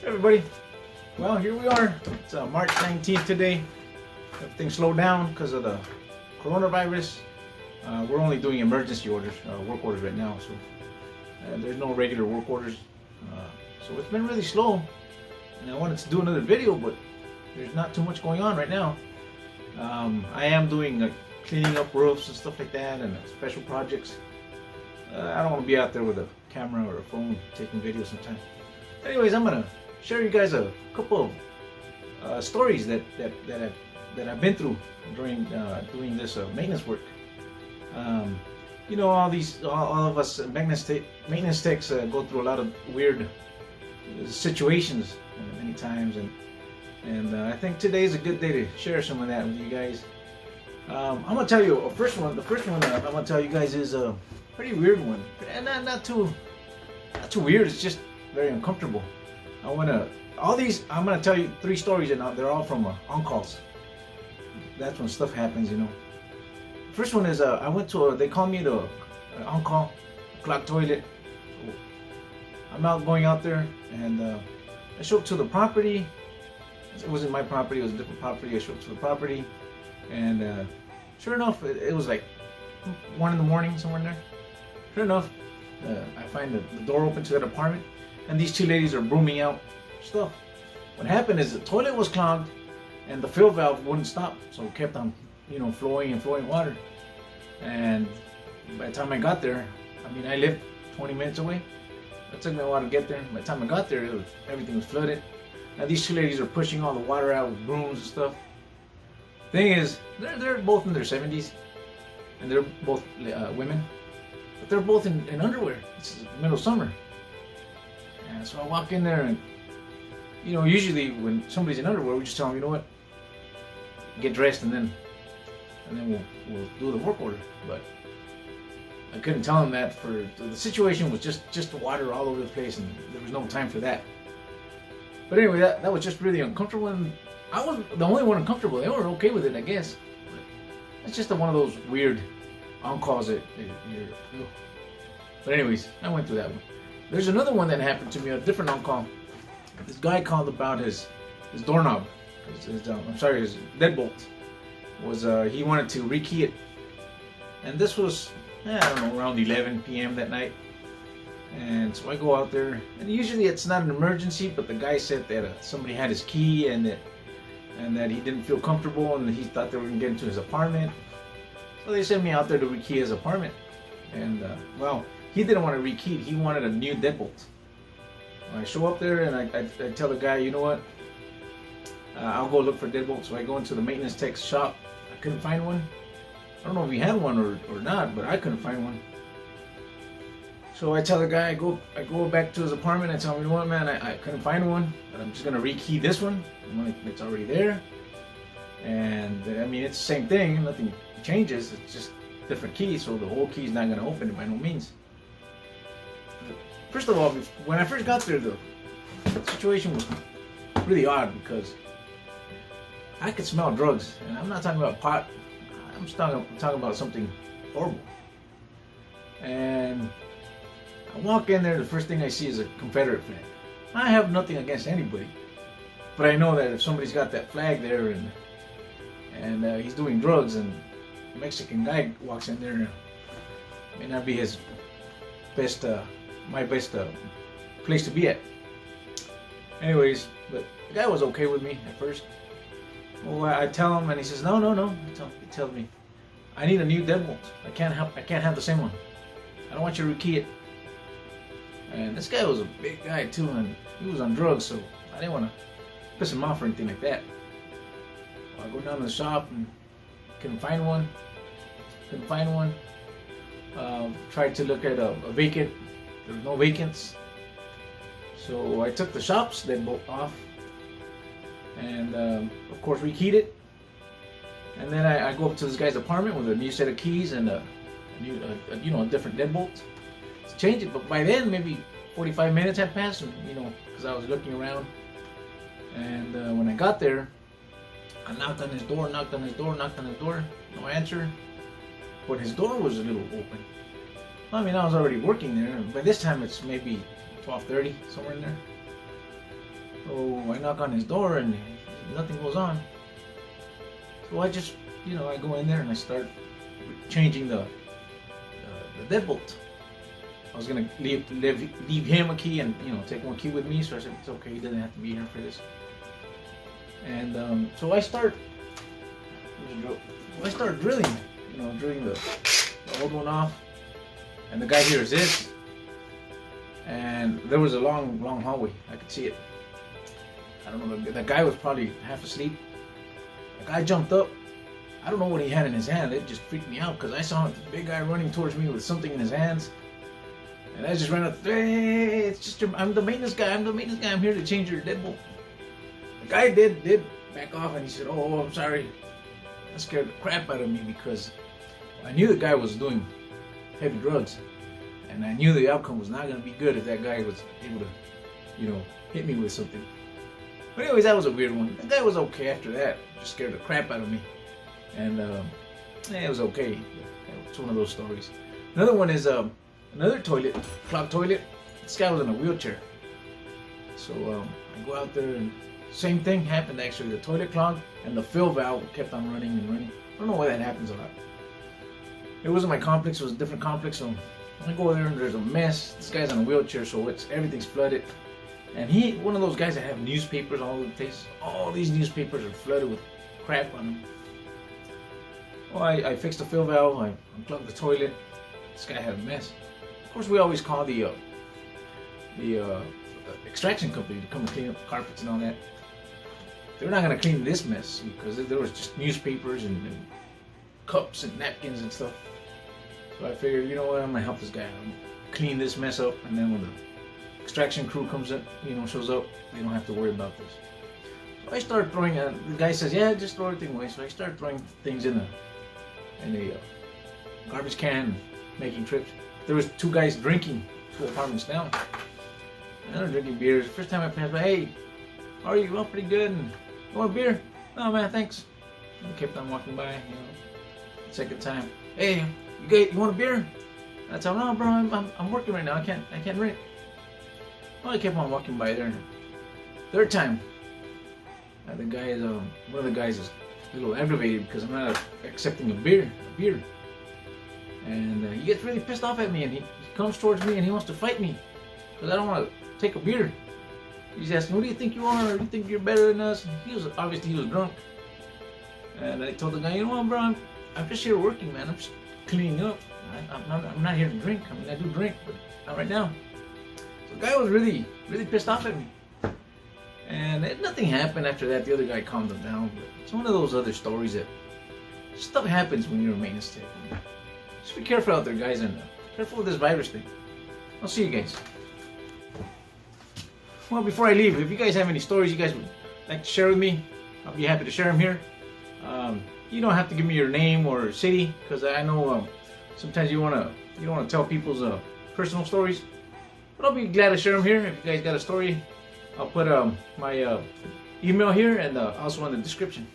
Hey everybody, well here we are. It's March 19th today. Everything slowed down because of the coronavirus. We're only doing emergency orders, work orders right now, so there's no regular work orders. So it's been really slow, and I wanted to do another video, but there's not too much going on right now. I am doing cleaning up roofs and stuff like that, and special projects. I don't want to be out there with a camera or a phone taking videos sometimes. Anyways, I'm gonna share you guys a couple of stories that I've been through during doing this maintenance work. You know, all of us maintenance techs go through a lot of weird situations many times, and I think today is a good day to share some of that with you guys. I'm gonna tell you the first one I'm gonna tell you guys is a pretty weird one, and not too weird. It's just very uncomfortable. I'm gonna tell you 3 stories, and they're all from on-calls. That's when stuff happens, you know. First one is I went to they call me the on-call clogged toilet. So I'm going out there, and I show up to the property. It wasn't my property; it was a different property. I show up to the property, and sure enough, it was like 1 in the morning, somewhere in there. Sure enough, I find the door open to that apartment, and these 2 ladies are brooming out stuff. What happened is the toilet was clogged, and the fill valve wouldn't stop, so it kept on, you know, flowing water. And by the time I got there, I mean, I lived 20 minutes away. It took me a while to get there. By the time I got there, everything was flooded. Now these 2 ladies are pushing all the water out with brooms and stuff. Thing is, they're both in their 70s, and they're both women, but they're both in underwear. It's the middle of summer. And so I walk in there, and you know, usually when somebody's in underwear, we just tell them, you know what, get dressed, and then we'll do the work order. But I couldn't tell them that. For the situation was just water all over the place, and there was no time for that. But anyway, that was just really uncomfortable, and I was the only one uncomfortable. They were okay with it, I guess. But it's just one of those weird on-calls that you're. But anyways, I went through that one. There's another one that happened to me, a different on-call. This guy called about his doorknob. His deadbolt was he wanted to rekey it, and this was I don't know, around 11 p.m. that night. And so I go out there, and usually it's not an emergency, but the guy said that somebody had his key, and that he didn't feel comfortable, and he thought they were gonna get into his apartment. So they sent me out there to rekey his apartment, and well, he didn't want to rekey it. He wanted a new deadbolt. I show up there, and I tell the guy, you know what, I'll go look for deadbolts. So I go into the maintenance tech's shop. I couldn't find one. I don't know if he had one or not, but I couldn't find one. So I tell the guy, I go back to his apartment, and tell him, you know what, man, I couldn't find one, but I'm just gonna rekey this one. It's already there, and I mean, it's the same thing. Nothing changes. It's just different keys, so the whole key is not gonna open it by no means. First of all, when I first got there, the situation was really odd because I could smell drugs, and I'm not talking about pot. I'm talking about something horrible. And I walk in there, the first thing I see is a Confederate flag. I have nothing against anybody, but I know that if somebody's got that flag there and he's doing drugs, and a Mexican guy walks in there, it may not be his best, my best place to be at. Anyways, but the guy was okay with me at first. Well, I tell him, and he says, no. He tells me, I need a new deadbolt. I can't have the same one. I don't want you to rekey it. And this guy was a big guy too, and he was on drugs, so I didn't want to piss him off or anything like that. Well, I go down to the shop and couldn't find one. Tried to look at a vacant. There were no vacants. So I took the shop's deadbolt off, and of course rekeyed it. And then I go up to this guy's apartment with a new set of keys and a different deadbolt to change it. But by then, maybe 45 minutes had passed, and, you know, because I was looking around. And when I got there, I knocked on his door, no answer. But his door was a little open. I mean, I was already working there. By this time, it's maybe 12:30, somewhere in there. So I knock on his door and nothing goes on. So I just, I go in there and I start changing the deadbolt. I was gonna leave him a key and take one key with me. So I said it's okay, he doesn't have to be here for this. And so I start drilling, drilling the old one off. And the guy hears this, and there was a long hallway. I could see it. I don't know. The guy was probably half asleep. The guy jumped up. I don't know what he had in his hand. It just freaked me out because I saw the big guy running towards me with something in his hands. And I just ran up. Hey, it's just I'm the maintenance guy. I'm here to change your deadbolt. The guy did back off, and he said, "Oh, I'm sorry." That scared the crap out of me because I knew the guy was doing heavy drugs, and I knew the outcome was not going to be good if that guy was able to, hit me with something. But anyways, that was a weird one. The guy was okay after that. Just scared the crap out of me, and it was okay. It's one of those stories. Another one is another toilet, clogged toilet. This guy was in a wheelchair, so I go out there and same thing happened actually. The toilet clogged and the fill valve kept on running and running. I don't know why that happens a lot. It wasn't my complex, it was a different complex, so I go there and there's a mess. This guy's on a wheelchair, so everything's flooded. And one of those guys that have newspapers all over the place. All these newspapers are flooded with crap on them. Well, I fixed the fill valve, I unplugged the toilet. This guy had a mess. Of course, we always call the extraction company to come and clean up the carpets and all that. They're not going to clean this mess because there was just newspapers and cups and napkins and stuff. So I figured, you know what, I'm going to help this guy out. Clean this mess up, and then when the extraction crew comes up, shows up, they don't have to worry about this. So I start throwing, the guy says, yeah, just throw everything away. So I start throwing things in a garbage can, making trips. There was two guys drinking 2 apartments down. And they're drinking beers. First time I passed by, hey, how are you? Well, pretty good. And you want a beer? No, man, thanks. I kept on walking by, Second time, hey, you want a beer? I told him, no, bro, I'm working right now. I can't drink. Well, I kept on walking by there. Third time, the guy one of the guys is a little aggravated because I'm not accepting a beer. And he gets really pissed off at me, and he comes towards me and he wants to fight me because I don't want to take a beer. He's asking, who do you think you are? Do you think you're better than us? He was drunk. And I told the guy, you know what, bro, I'm just here working, man. I'm just cleaning up. I'm not here to drink. I mean, I do drink, but not right now. So the guy was really pissed off at me. And nothing happened after that. The other guy calmed him down. But it's one of those other stories that stuff happens when you're a maintenance tech. Just be careful out there, guys, and careful with this virus thing. I'll see you guys. Well, before I leave, if you guys have any stories you guys would like to share with me, I'll be happy to share them here. You don't have to give me your name or city, because I know sometimes you don't want to tell people's personal stories. But I'll be glad to share them here. If you guys got a story, I'll put my email here and also in the description.